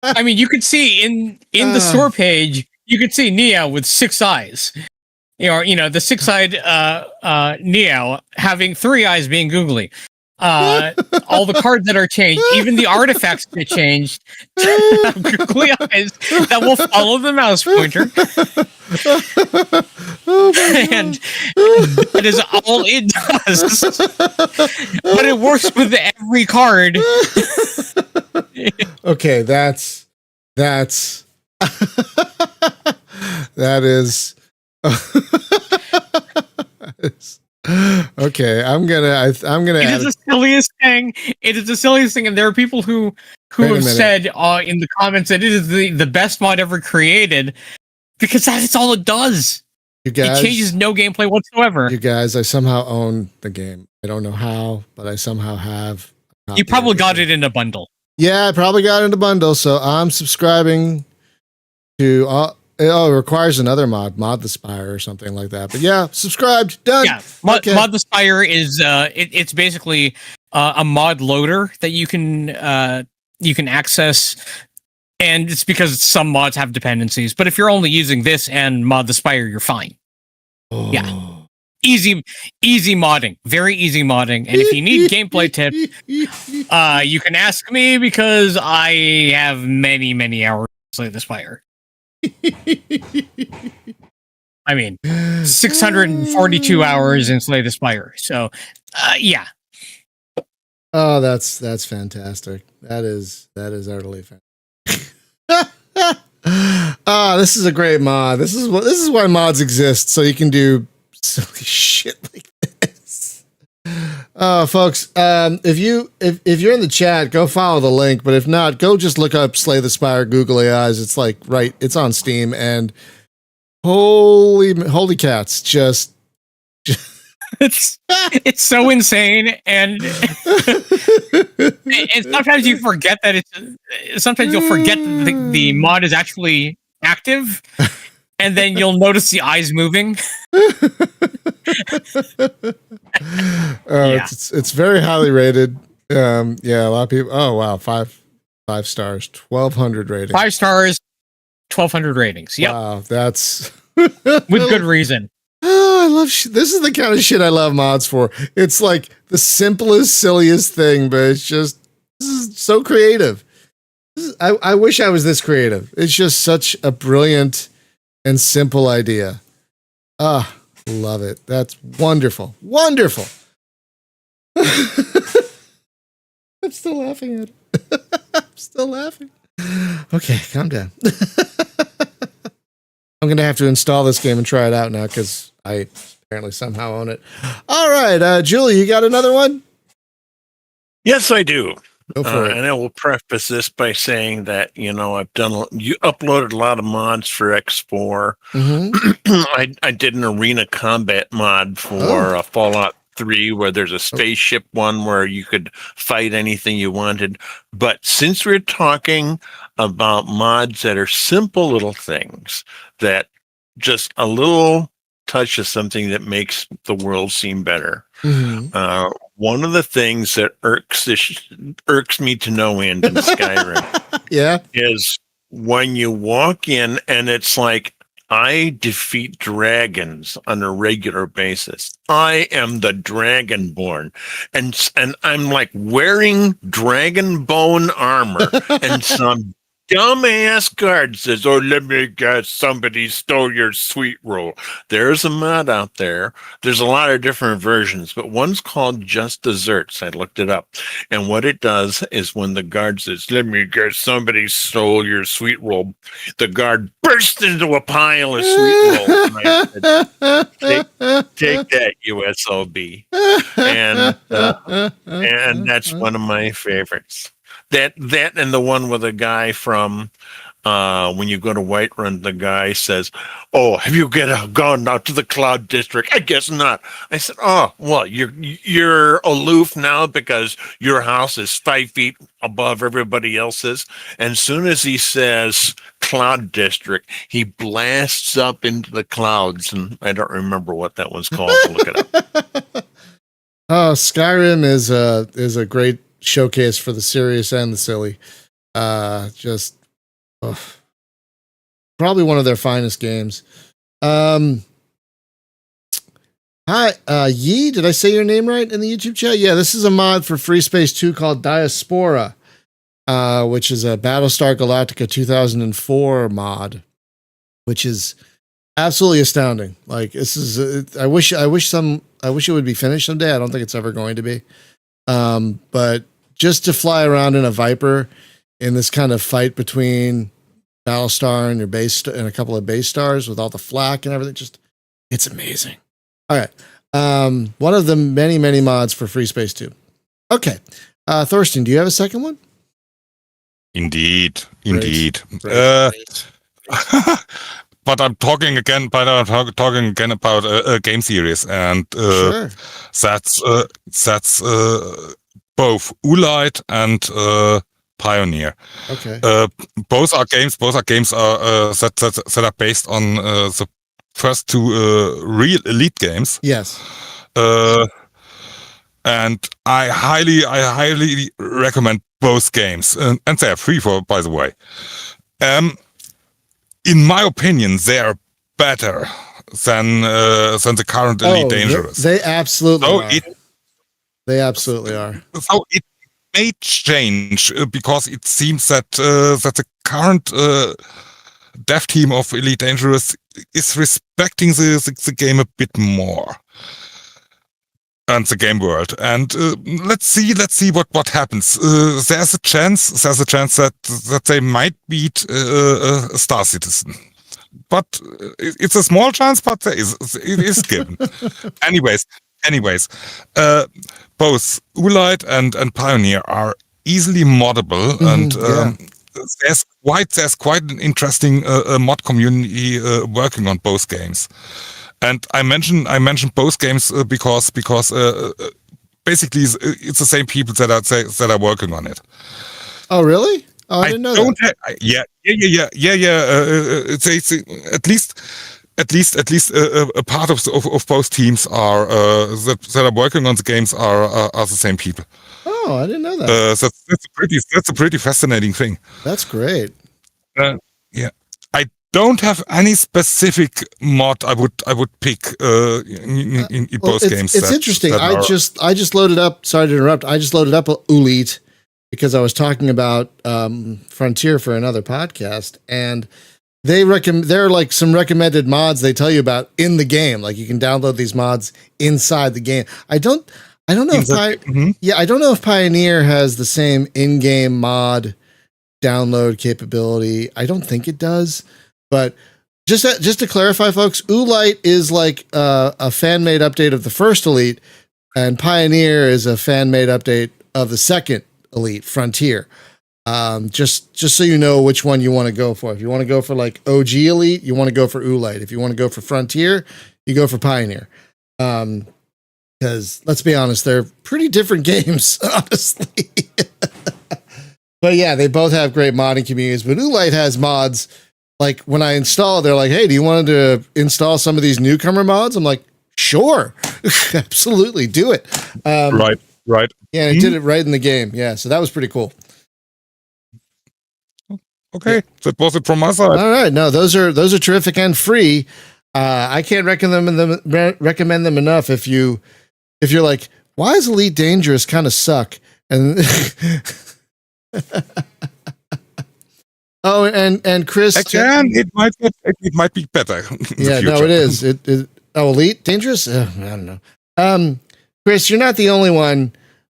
[SPEAKER 3] I mean, you could see in the store page, you could see Neo with 6 eyes. You know, the 6-eyed Neo having 3 eyes being googly. All the cards that are changed, even the artifacts get changed to have googly eyes that will follow the mouse pointer. And that is all it does. But it works with every card.
[SPEAKER 2] Okay, that is okay. I'm gonna.
[SPEAKER 3] It is the silliest thing. It is the silliest thing, and there are people who have said in the comments that it is the best mod ever created because that is all it does.
[SPEAKER 2] You guys,
[SPEAKER 3] it changes no gameplay whatsoever.
[SPEAKER 2] You guys, I somehow own the game. I don't know how, but I somehow have.
[SPEAKER 3] You probably got it in a bundle.
[SPEAKER 2] Yeah, I probably got it in a bundle, so I'm subscribing to. It requires another mod the Spire or something like that. But yeah, subscribed, done.
[SPEAKER 3] Yeah, Mod the Spire is it's basically a mod loader that you can access, and it's because some mods have dependencies. But if you're only using this and Mod the Spire, you're fine.
[SPEAKER 2] Oh.
[SPEAKER 3] Yeah, easy modding, very easy modding. And if you need gameplay tips, you can ask me because I have many hours to Slay the Spire. I mean, 642 hours in Slay the Spire. So, yeah.
[SPEAKER 2] Oh, that's fantastic. That is utterly fantastic. This is a great mod. This is why mods exist, so you can do silly shit like this. Folks, if you're in the chat, go follow the link. But if not, go just look up Slay the Spire Googly Eyes. It's like it's on Steam, and holy cats, just
[SPEAKER 3] it's so insane, and sometimes you forget that sometimes you'll forget that the mod is actually active, and then you'll notice the eyes moving.
[SPEAKER 2] It's very highly rated. Yeah, a lot of people. Oh wow, five stars, 1,200 ratings.
[SPEAKER 3] 5 stars, 1,200 ratings. Yep.
[SPEAKER 2] Wow, that's
[SPEAKER 3] with good reason.
[SPEAKER 2] Oh, I love this is the kind of shit I love mods for. It's like the simplest, silliest thing, but this is so creative. I wish I was this creative. It's just such a brilliant and simple idea. Love it. That's wonderful. Wonderful. I'm still laughing at it. I'm still laughing. Okay, calm down. I'm going to have to install this game and try it out now because I apparently somehow own it. All right, Julie, you got another one?
[SPEAKER 4] Yes, I do.
[SPEAKER 2] Go for it.
[SPEAKER 4] And I will preface this by saying that, you uploaded a lot of mods for X4.
[SPEAKER 2] Mm-hmm.
[SPEAKER 4] I did an arena combat mod for Fallout 3 where there's a spaceship one where you could fight anything you wanted. But since we're talking about mods that are simple little things that just a little touch of something that makes the world seem better.
[SPEAKER 2] Mm-hmm.
[SPEAKER 4] One of the things that irks me to no end in Skyrim is when you walk in and it's like, I defeat dragons on a regular basis. I am the Dragonborn. And I'm like wearing dragon bone armor and some dumbass guard says, "Oh, let me guess, somebody stole your sweet roll." There's a mod out there. There's a lot of different versions, but one's called Just Desserts. I looked it up. And what it does is when the guard says, "Let me guess, somebody stole your sweet roll," the guard bursts into a pile of sweet roll. And I said, take that, USOB. And that's one of my favorites. That and the one with a guy from when you go to Whiterun, the guy says, "Oh, have you gone out to the Cloud District?" "I guess not." I said, "Oh, well, you're aloof now because your house is 5 feet above everybody else's." And as soon as he says Cloud District, he blasts up into the clouds, and I don't remember what that one's called. Look it up.
[SPEAKER 2] Skyrim is a great showcase for the serious and the silly. Probably one of their finest games. Hi, Yi, did I say your name right in the YouTube chat? Yeah, this is a mod for Free Space 2 called Diaspora, which is a Battlestar Galactica 2004 mod, which is absolutely astounding. Like, this is I wish it would be finished someday. I don't think it's ever going to be. But just to fly around in a Viper in this kind of fight between Battlestar and your base and a couple of base stars with all the flak and everything, it's amazing. All right. One of the many, many mods for Free Space 2. Okay. Thorsten, do you have a second one?
[SPEAKER 5] Indeed.
[SPEAKER 2] Great.
[SPEAKER 5] But I'm talking again about a game series, and
[SPEAKER 2] Sure.
[SPEAKER 5] that's both Ulite and Pioneer.
[SPEAKER 2] Okay.
[SPEAKER 5] Both are games that are based on the first two real Elite games.
[SPEAKER 2] Yes.
[SPEAKER 5] And I highly recommend both games, and they are free by the way. In my opinion, they are better than the current Elite Dangerous.
[SPEAKER 2] They absolutely are. They absolutely are.
[SPEAKER 5] So it may change because it seems that the current dev team of Elite Dangerous is respecting the game a bit more and the game world. And let's see what happens. There's a chance that they might beat Star Citizen. But it's a small chance, but it is given. Anyways, both Ulite and Pioneer are easily moddable, and there's quite an interesting mod community working on both games. And I mentioned both games because basically it's the same people that are working on it.
[SPEAKER 2] Oh, really? Oh, I didn't know that.
[SPEAKER 5] Yeah. It's at least a part of both teams are that are working on the games are the same people.
[SPEAKER 2] Oh, I didn't know that.
[SPEAKER 5] That's a pretty fascinating thing.
[SPEAKER 2] That's great.
[SPEAKER 5] Yeah, I don't have any specific mod I would pick in both games.
[SPEAKER 2] It's interesting. I just loaded up. Sorry to interrupt. I just loaded up Elite because I was talking about Frontier for another podcast, and there are like some recommended mods they tell you about in the game. Like you can download these mods inside the game. I don't I don't know if I don't know if Pioneer has the same in-game mod download capability. I don't think it does, but just to clarify, folks, Oolite is like a fan-made update of the first Elite, and Pioneer is a fan-made update of the second Elite, Frontier. Just so you know which one you want to go for. If you want to go for like OG Elite, you want to go for Oolite. If you want to go for Frontier, you go for Pioneer. Because let's be honest, they're pretty different games, honestly. But yeah, they both have great modding communities. But Oolite has mods. Like when I install, they're like, "Hey, do you want to install some of these newcomer mods?" I'm like, "Sure, absolutely, do it."
[SPEAKER 5] Right.
[SPEAKER 2] Yeah, it did it right in the game. Yeah, so that was pretty cool.
[SPEAKER 5] Okay, that was it from my side.
[SPEAKER 2] All right, no, those are terrific and free. I can't recommend them enough. If you're like, why is Elite Dangerous kind of suck? And oh, and Chris,
[SPEAKER 5] again, it might be better.
[SPEAKER 2] Yeah, no, it is. Elite Dangerous. I don't know. Chris, you're not the only one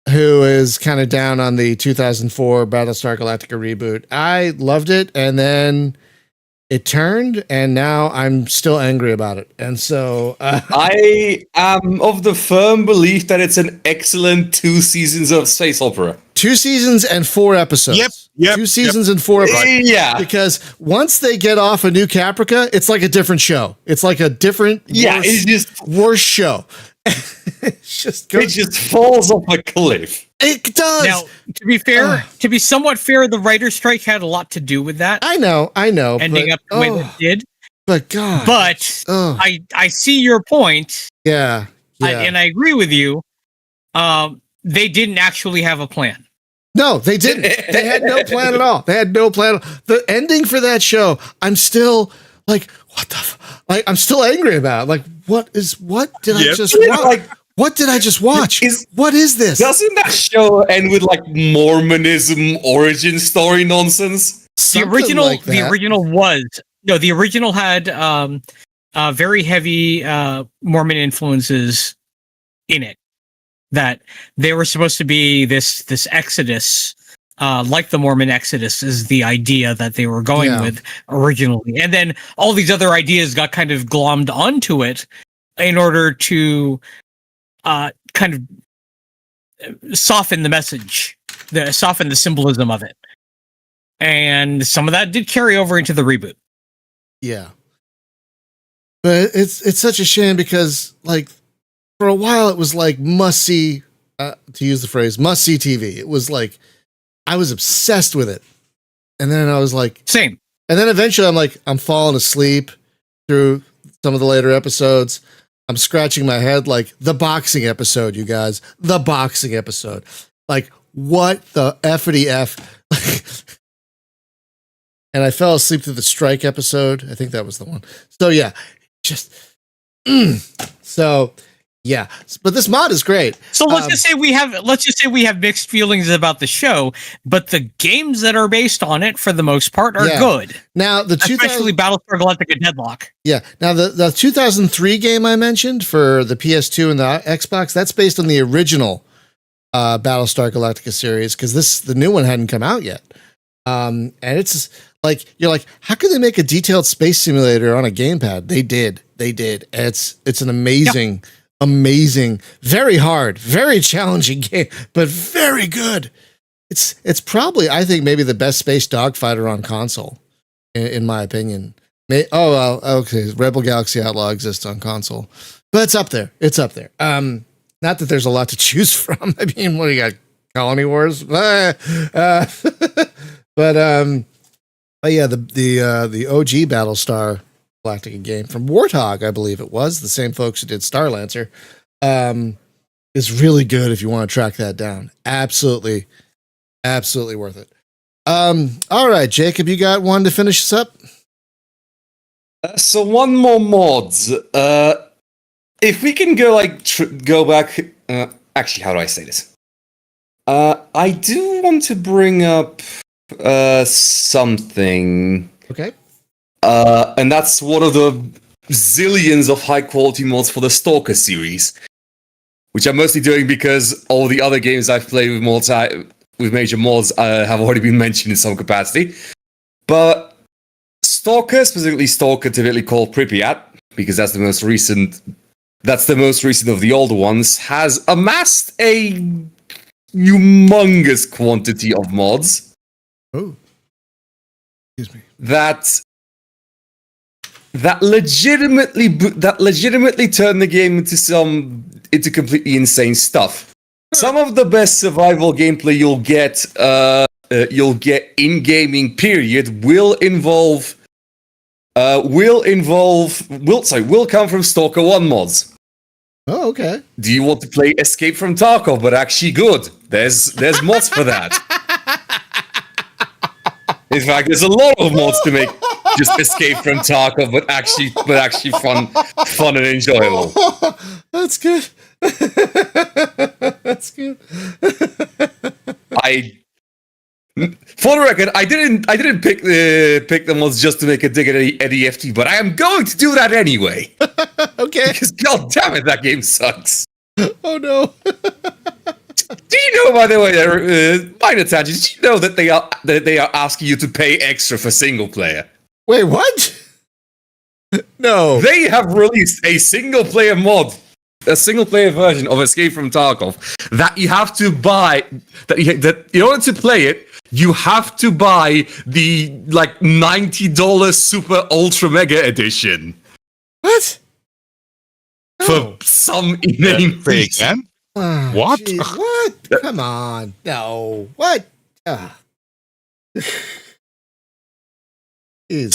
[SPEAKER 2] who is kind of down on the 2004 Battlestar Galactica reboot. I loved it, and then it turned, and now I'm still angry about it. And so
[SPEAKER 6] I am of the firm belief that it's an excellent 2 seasons of space opera.
[SPEAKER 2] 2 seasons and 4 episodes.
[SPEAKER 5] Yep.
[SPEAKER 2] 2 seasons and 4 episodes.
[SPEAKER 6] Yeah.
[SPEAKER 2] Because once they get off a New Caprica, it's like a different show. It's like a different,
[SPEAKER 6] it's just
[SPEAKER 2] worse show. It
[SPEAKER 6] just falls off a cliff.
[SPEAKER 2] It does.
[SPEAKER 3] Now, to be fair, to be somewhat fair, the writer's strike had a lot to do with that.
[SPEAKER 2] I know.
[SPEAKER 3] Ending up the way that it did.
[SPEAKER 2] But God.
[SPEAKER 3] But I see your point.
[SPEAKER 2] Yeah.
[SPEAKER 3] And I agree with you. They didn't actually have a plan.
[SPEAKER 2] No, they didn't. They had no plan at all. The ending for that show, I'm still like, what the like, I'm still angry about it. Like, what did I just watch?
[SPEAKER 6] Like,
[SPEAKER 2] what did I just watch? What is this?
[SPEAKER 6] Doesn't that show end with like Mormonism origin story nonsense?
[SPEAKER 3] The original had very heavy Mormon influences in it. That they were supposed to be this exodus, like the Mormon Exodus is the idea that they were going with originally. And then all these other ideas got kind of glommed onto it in order to kind of soften the message, soften the symbolism of it. And some of that did carry over into the reboot.
[SPEAKER 2] Yeah. But it's such a shame because like for a while it was like must-see, to use the phrase, must-see TV. It was like, I was obsessed with it. And then I was like...
[SPEAKER 3] Same.
[SPEAKER 2] And then eventually I'm like, I'm falling asleep through some of the later episodes. I'm scratching my head like, the boxing episode, you guys. The boxing episode. Like, what the F-ity F? And I fell asleep through the strike episode. I think that was the one. So yeah, just... So... Yeah, but this mod is great.
[SPEAKER 3] So let's just say we have mixed feelings about the show, but the games that are based on it, for the most part, are good.
[SPEAKER 2] Now
[SPEAKER 3] especially Battlestar Galactica Deadlock.
[SPEAKER 2] Yeah. Now the 2003 game I mentioned for the PS2 and the Xbox, that's based on the original Battlestar Galactica series because the new one hadn't come out yet. And it's like you're like, how could they make a detailed space simulator on a gamepad? They did. It's an amazing. Yeah. Amazing, very hard, very challenging game, but very good. It's probably, I think, maybe the best space dogfighter on console, in my opinion. Okay, Rebel Galaxy Outlaw exists on console, but it's up there. Not that there's a lot to choose from. I mean, what do you got? Colony Wars, but yeah, the OG Battlestar Galactica game from Warthog, I believe it was the same folks who did Starlancer, is really good if you want to track that down. Absolutely worth it. All right, Jacob, you got one to finish us up?
[SPEAKER 6] So one more mods. If we can go go back. Actually, how do I say this? I do want to bring up something.
[SPEAKER 2] Okay.
[SPEAKER 6] And that's one of the zillions of high quality mods for the Stalker series, which I'm mostly doing because all the other games I've played with major mods have already been mentioned in some capacity. But Stalker, specifically Stalker, typically called Pripyat, because that's the most recent. That's the most recent of the older ones. Has amassed a humongous quantity of mods.
[SPEAKER 2] Oh, excuse me.
[SPEAKER 6] That legitimately turn the game into completely insane stuff. Some of the best survival gameplay you'll get in gaming period will come from Stalker 1 mods.
[SPEAKER 2] Oh, okay.
[SPEAKER 6] Do you want to play Escape from Tarkov, but actually good? There's mods for that. In fact, there's a lot of mods to make just Escape from Tarkov, but actually fun and enjoyable.
[SPEAKER 2] That's good. That's good.
[SPEAKER 6] For the record, I didn't pick the mods just to make a dig at EFT, but I am going to do that anyway.
[SPEAKER 2] Okay.
[SPEAKER 6] Because god damn it, that game sucks.
[SPEAKER 2] Oh no.
[SPEAKER 6] Do you know, by the way, minor tangent, did you know that they are asking you to pay extra for single player?
[SPEAKER 2] Wait, what? No.
[SPEAKER 6] They have released a single player mod, a single player version of Escape from Tarkov that you have to buy. That in order to play it, you have to buy the $90 Super Ultra Mega Edition.
[SPEAKER 2] What?
[SPEAKER 6] For some inane reason.
[SPEAKER 2] Oh,
[SPEAKER 5] What?
[SPEAKER 2] Geez, what? Come on. No. What?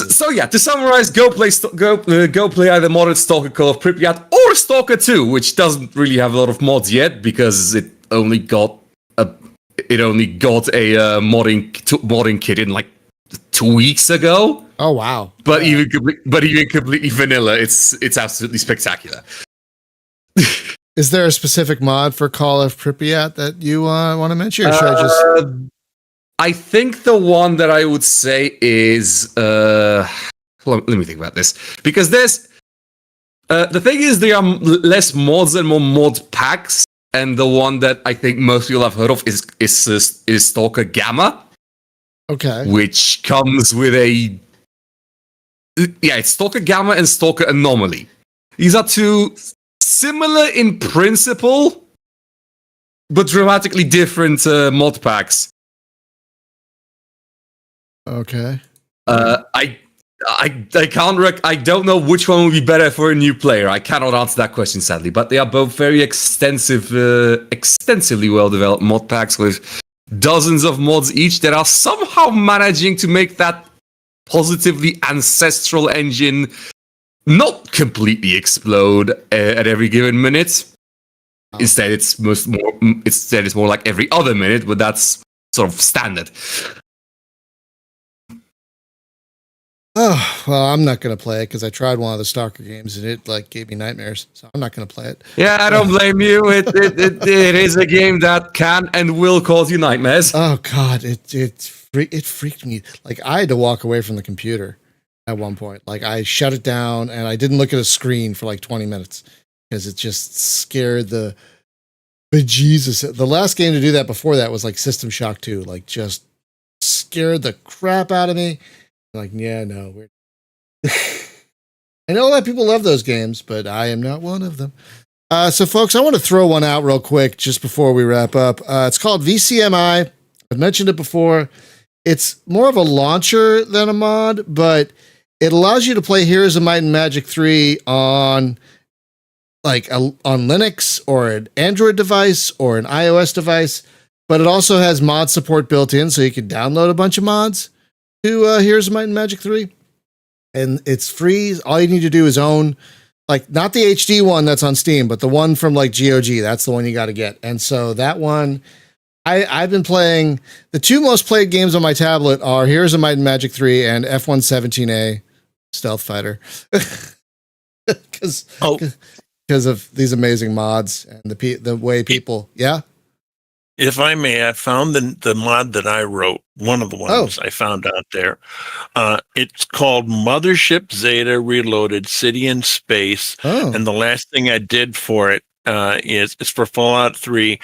[SPEAKER 6] So yeah, to summarize, go play either modded Stalker Call of Pripyat or Stalker 2, which doesn't really have a lot of mods yet because it only got a modding kit in 2 weeks ago.
[SPEAKER 2] Oh wow!
[SPEAKER 6] But even completely vanilla, it's absolutely spectacular.
[SPEAKER 2] Is there a specific mod for Call of Pripyat that you want to mention, or should I just?
[SPEAKER 6] I think the one that I would say is let me think about this, because there's the thing is there are less mods and more mod packs, and the one that I think most people have heard of is Stalker Gamma.
[SPEAKER 2] Okay.
[SPEAKER 6] Which comes with it's Stalker Gamma and Stalker Anomaly. These are two similar in principle, but dramatically different mod packs.
[SPEAKER 2] Okay.
[SPEAKER 6] I don't know which one would be better for a new player. I cannot answer that question, sadly. But they are both very extensively well-developed mod packs with dozens of mods each that are somehow managing to make that positively ancestral engine not completely explode at every given minute. Oh. Instead, it's more like every other minute, but that's sort of standard.
[SPEAKER 2] Oh, well, I'm not going to play it because I tried one of the Stalker games and it gave me nightmares. So I'm not going to play it.
[SPEAKER 6] Yeah, I don't blame you. It is a game that can and will cause you nightmares.
[SPEAKER 2] Oh God, it freaked me. I had to walk away from the computer at one point. I shut it down and I didn't look at a screen for 20 minutes because it just scared the bejesus. The last game to do that before that was System Shock 2. Just scared the crap out of me. Yeah, no. We're I know a lot of people love those games, but I am not one of them. So, folks, I want to throw one out real quick just before we wrap up. It's called VCMI. I've mentioned it before. It's more of a launcher than a mod, but it allows you to play Heroes of Might and Magic 3 on on Linux or an Android device or an iOS device, but it also has mod support built in, so you can download a bunch of mods to Heroes of Might and Magic 3. And it's free. All you need to do is own, not the HD one that's on Steam, but the one from GOG. That's the one you got to get. And so that one, I've been playing. The two most played games on my tablet are Heroes of Might and Magic 3 and F-117A Stealth Fighter. Because of these amazing mods and the way people, yeah?
[SPEAKER 4] If I may, I found the mod that I wrote, one of the ones I found out there. It's called Mothership Zeta Reloaded City in Space. Oh. And the last thing I did for it It's for Fallout 3,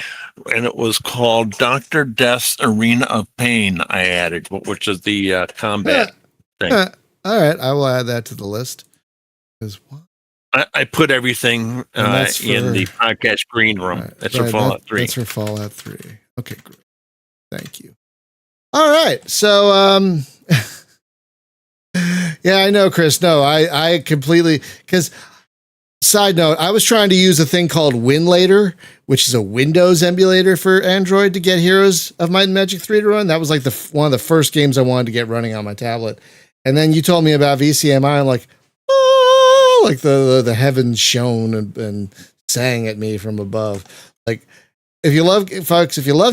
[SPEAKER 4] and it was called Dr. Death's Arena of Pain. I added, which is the combat thing.
[SPEAKER 2] All right, I will add that to the list.
[SPEAKER 4] I put everything in the podcast green room.
[SPEAKER 2] Right,
[SPEAKER 4] that's for Fallout 3.
[SPEAKER 2] That's for Fallout 3. Okay, great. Thank you. All right, so yeah, I know, Chris. No, I completely, because side note, I was trying to use a thing called Winlator, which is a Windows emulator for Android to get Heroes of Might and Magic 3 to run. That was like one of the first games I wanted to get running on my tablet. And then you told me about VCMI. I'm like, oh, like the heavens shone and sang at me from above. Like, if you love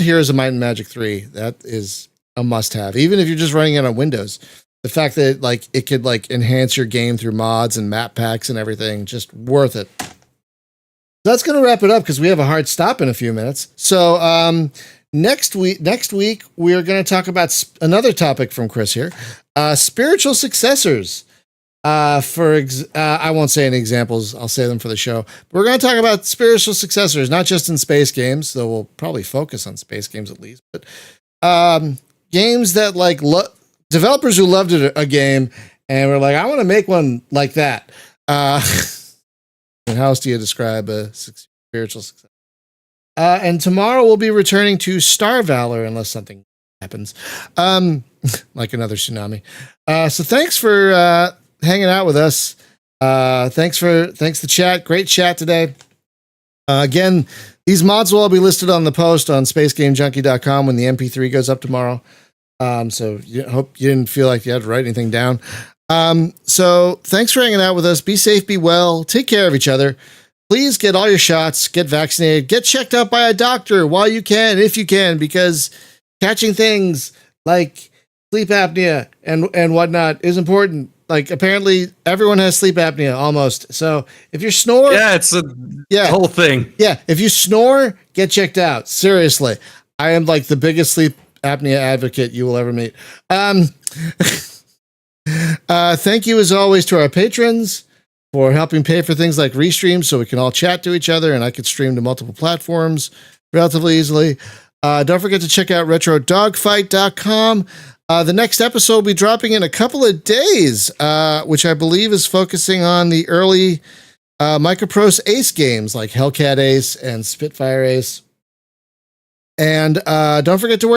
[SPEAKER 2] Heroes of Might and Magic 3, that is a must-have. Even if you're just running it on Windows. The fact that like it could like enhance your game through mods and map packs and everything, just worth it. That's going to wrap it up because we have a hard stop in a few minutes. So next week we are going to talk about another topic from Chris here, spiritual successors. I won't say any examples. I'll say them for the show. We're going to talk about spiritual successors, not just in space games, though we'll probably focus on space games at least, but games that like developers who loved a game and were like, I want to make one like that. And how else do you describe a spiritual success? And tomorrow we'll be returning to Star Valor unless something happens, like another tsunami. So thanks for hanging out with us. Thanks to chat. Great chat today. Again, these mods will all be listed on the post on spacegamejunkie.com when the MP3 goes up tomorrow. So hope you didn't feel like you had to write anything down. So thanks for hanging out with us. Be safe, be well, take care of each other. Please get all your shots, get vaccinated, get checked out by a doctor while you can, if you can, because catching things like sleep apnea and whatnot is important. Like apparently everyone has sleep apnea almost. So if you snore,
[SPEAKER 6] it's a whole thing.
[SPEAKER 2] Yeah. If you snore, get checked out. Seriously. I am like the biggest sleep apnea advocate you will ever meet. Thank you as always to our patrons for helping pay for things like restreams so we can all chat to each other and I could stream to multiple platforms relatively easily. Don't forget to check out retrodogfight.com. The next episode will be dropping in a couple of days, which I believe is focusing on the early Microprose Ace games like Hellcat Ace and Spitfire Ace. And don't forget to wear